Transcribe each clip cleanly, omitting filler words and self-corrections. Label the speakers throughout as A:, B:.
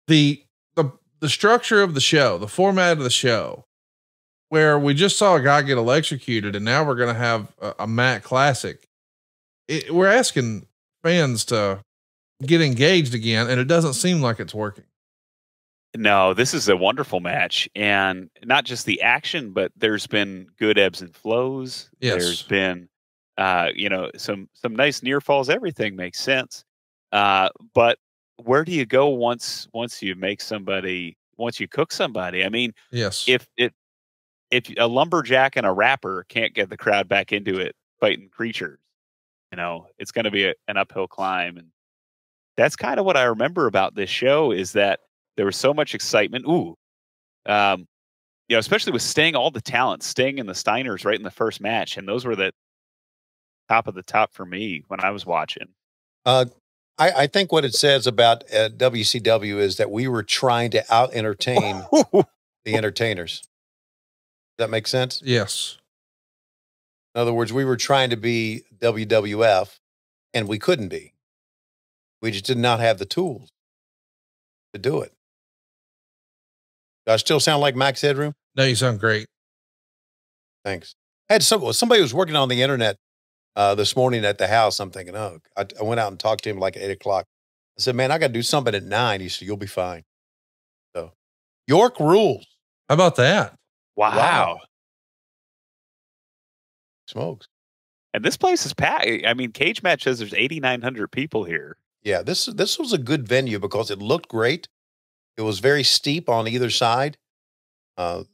A: the the the structure of the show, the format of the show, where we just saw a guy get electrocuted, and now we're gonna have a Matt Classic. We're asking fans to get engaged again, and it doesn't seem like it's working.
B: No, this is a wonderful match, and not just the action, but there's been good ebbs and flows. There's
A: Yes.
B: been, some nice near falls. Everything makes sense. But where do you go once you make somebody once you cook somebody? I mean,
A: Yes.
B: if a lumberjack and a rapper can't get the crowd back into it fighting creatures, it's going to be an uphill climb. And that's kind of what I remember about this show is that there was so much excitement. Um, especially with Sting, all the talent, Sting and the Steiners right in the first match. And those were the top of the top for me when I was watching.
C: I think what it says about WCW is that we were trying to out entertain the entertainers. Does that make sense?
A: Yes.
C: In other words, we were trying to be WWF and we couldn't be. We just did not have the tools to do it. Do I still sound like Max Headroom?
A: No, you sound great.
C: Thanks. I had somebody was working on the internet this morning at the house. I'm thinking, I went out and talked to him like at 8 o'clock. I said, man, I got to do something at 9. He said, you'll be fine. So York rules.
A: How about that?
B: Wow.
C: Smokes.
B: And this place is packed. I mean, Cage Match says there's 8,900 people here.
C: Yeah, this was a good venue because it looked great. It was very steep on either side. So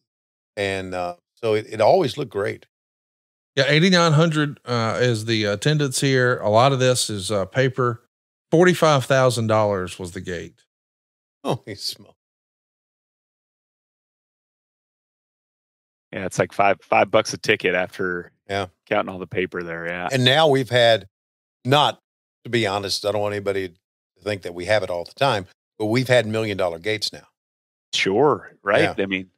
C: it always looked great.
A: Yeah. 8,900, is the attendance here. A lot of this is, paper. $45,000 was the gate.
C: Holy smoke.
B: Yeah, it's like $5 a ticket after
C: Yeah.
B: counting all the paper there. Yeah.
C: And now we've had, not to be honest, I don't want anybody to think that we have it all the time, but we've had $1 million gates now.
B: Sure. Right.
C: Yeah.
B: I mean,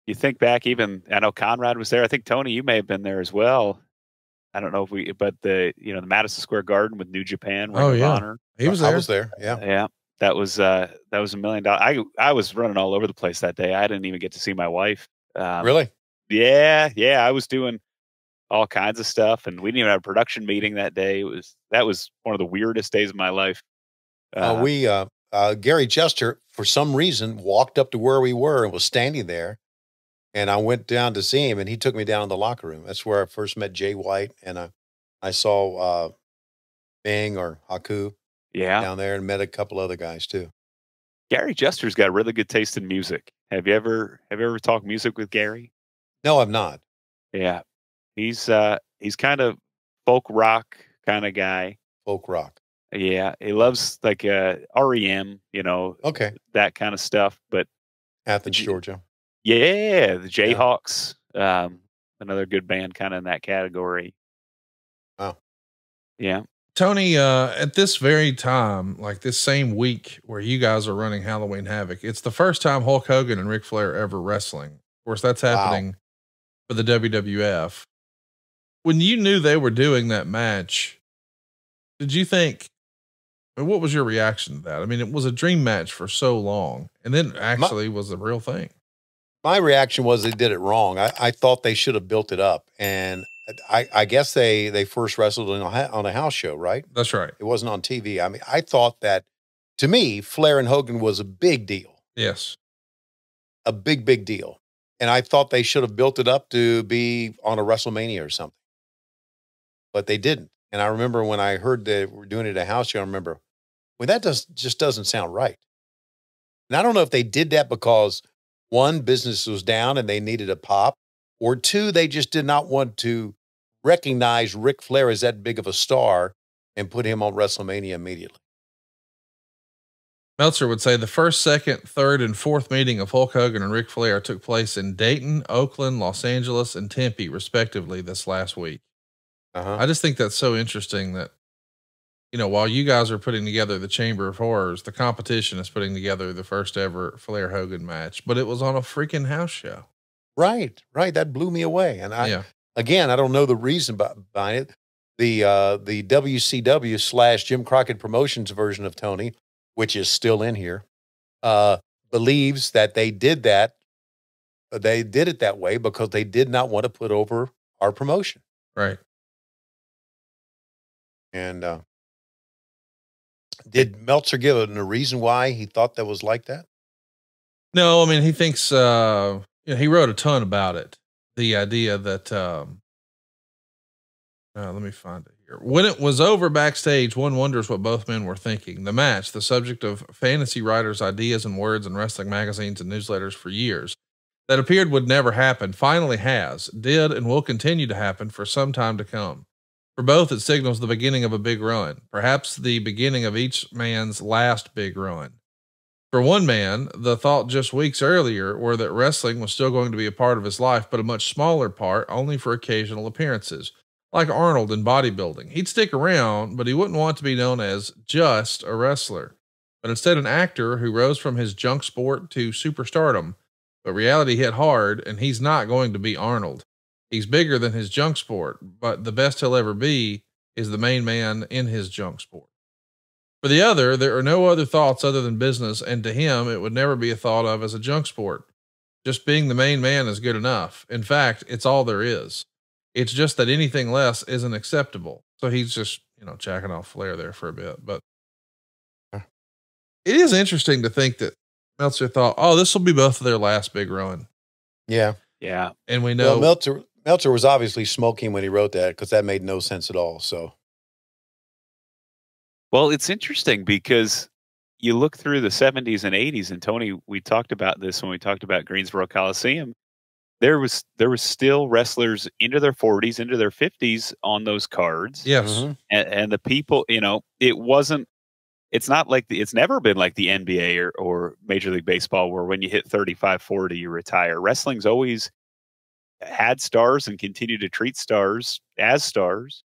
B: you think back even, I know Conrad was there. I think Tony, you may have been there as well. I don't know but the Madison Square Garden with New Japan. Ring of Honor.
A: He was there.
C: I was there. Yeah.
B: Yeah. That was $1 million. I was running all over the place that day. I didn't even get to see my wife.
C: Really?
B: Yeah. Yeah. I was doing all kinds of stuff, and we didn't even have a production meeting that day. That was one of the weirdest days of my life.
C: Gary Chester, for some reason, walked up to where we were and was standing there. And I went down to see him, and he took me down in the locker room. That's where I first met Jay White, and I saw Bing or Haku down there, and met a couple other guys too.
B: Gary Jester's got a really good taste in music. Have you ever talked music with Gary?
C: No, I've not.
B: Yeah, he's kind of folk rock kind of guy.
C: Folk rock.
B: Yeah, he loves like REM,
C: Okay,
B: that kind of stuff. But
C: Athens, Georgia.
B: Yeah, the Jayhawks, another good band kind of in that category.
C: Wow.
B: Yeah.
A: Tony, at this very time, like this same week where you guys are running Halloween Havoc, it's the first time Hulk Hogan and Ric Flair ever wrestling. Of course, that's happening for the WWF. When you knew they were doing that match, did you think, what was your reaction to that? I mean, it was a dream match for so long, and then actually was the real thing.
C: My reaction was they did it wrong. I thought they should have built it up. And I guess they first wrestled on a house show, right?
A: That's right.
C: It wasn't on TV. I mean, I thought that, to me, Flair and Hogan was a big deal.
A: Yes.
C: A big, big deal. And I thought they should have built it up to be on a WrestleMania or something. But they didn't. And I remember when I heard they were doing it at a house show, I remember, well, that just doesn't sound right. And I don't know if they did that because, one, business was down and they needed a pop, or two, they just did not want to recognize Ric Flair as that big of a star and put him on WrestleMania immediately.
A: Meltzer would say the first, second, third, and fourth meeting of Hulk Hogan and Ric Flair took place in Dayton, Oakland, Los Angeles, and Tempe, respectively, this last week. I just think that's so interesting that, while you guys are putting together the Chamber of Horrors, the competition is putting together the first ever Flair Hogan match, but it was on a freaking house show.
C: Right. That blew me away. And again, I don't know the reason behind it. The WCW / Jim Crockett Promotions version of Tony, which is still in here, believes that they did that. They did it that way because they did not want to put over our promotion.
A: Right.
C: And did Meltzer give a reason why he thought that was like that?
A: No, I mean, he thinks, he wrote a ton about it. The idea that, let me find it here. When it was over backstage, one wonders what both men were thinking. The match, the subject of fantasy writers' ideas and words in wrestling magazines and newsletters for years, that appeared would never happen, finally has, did, and will continue to happen for some time to come. For both, it signals the beginning of a big run, perhaps the beginning of each man's last big run. For one man, the thought just weeks earlier were that wrestling was still going to be a part of his life, but a much smaller part, only for occasional appearances. Like Arnold in bodybuilding. He'd stick around, but he wouldn't want to be known as just a wrestler, but instead an actor who rose from his junk sport to superstardom. But reality hit hard, and he's not going to be Arnold. He's bigger than his junk sport, but the best he'll ever be is the main man in his junk sport. For the other, there are no other thoughts other than business, and to him, it would never be thought of as a junk sport. Just being the main man is good enough. In fact, it's all there is. It's just that anything less isn't acceptable. So he's just, jacking off Flair there for a bit, but it is interesting to think that Meltzer thought, oh, this will be both of their last big run.
C: Yeah.
B: Yeah.
A: And we know
C: Meltzer was obviously smoking when he wrote that, because that made no sense at all. So,
B: well, it's interesting because you look through the 70s and 80s, and Tony, we talked about this when we talked about Greensboro Coliseum. There was still wrestlers into their 40s, into their 50s on those cards.
A: Yes.
C: Mm-hmm.
B: And the people, it's not like it's never been like the NBA or Major League Baseball, where when you hit 35, 40, you retire. Wrestling's always had stars and continue to treat stars as stars,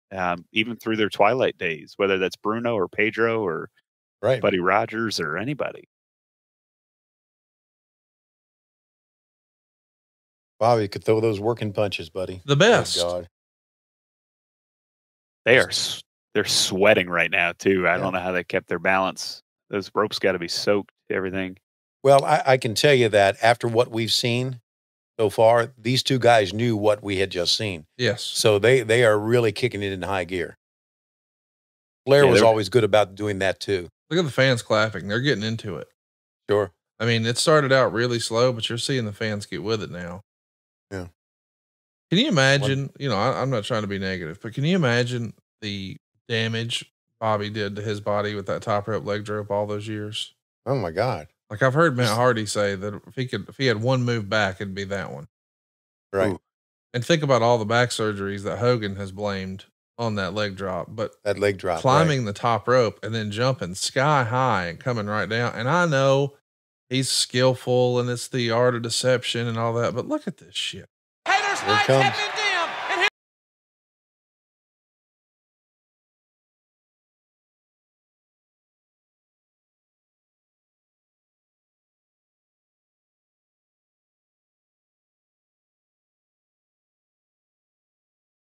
B: even through their twilight days, whether that's Bruno or Pedro or Buddy Rogers or anybody.
C: Wow, you could throw those working punches, buddy.
A: The best.
C: Oh, God.
B: They're sweating right now too. I don't know how they kept their balance. Those ropes got to be soaked, everything.
C: Well, I can tell you that after what we've seen so far, these two guys knew what we had just seen.
A: Yes.
C: So they are really kicking it in high gear. Flair was always good about doing that too.
A: Look at the fans clapping. They're getting into it.
C: Sure.
A: I mean, it started out really slow, but you're seeing the fans get with it now.
C: Yeah.
A: Can you imagine, I'm not trying to be negative, but can you imagine the damage Bobby did to his body with that top rope leg drop all those years?
C: Oh my God.
A: Like I've heard Matt Hardy say that if he had one move back, it'd be that one.
C: Right.
A: Ooh. And think about all the back surgeries that Hogan has blamed on that leg drop, but
C: that leg drop,
A: climbing the top rope and then jumping sky high and coming right down. And I know he's skillful and it's the art of deception and all that, but look at this shit.
D: Haters might have been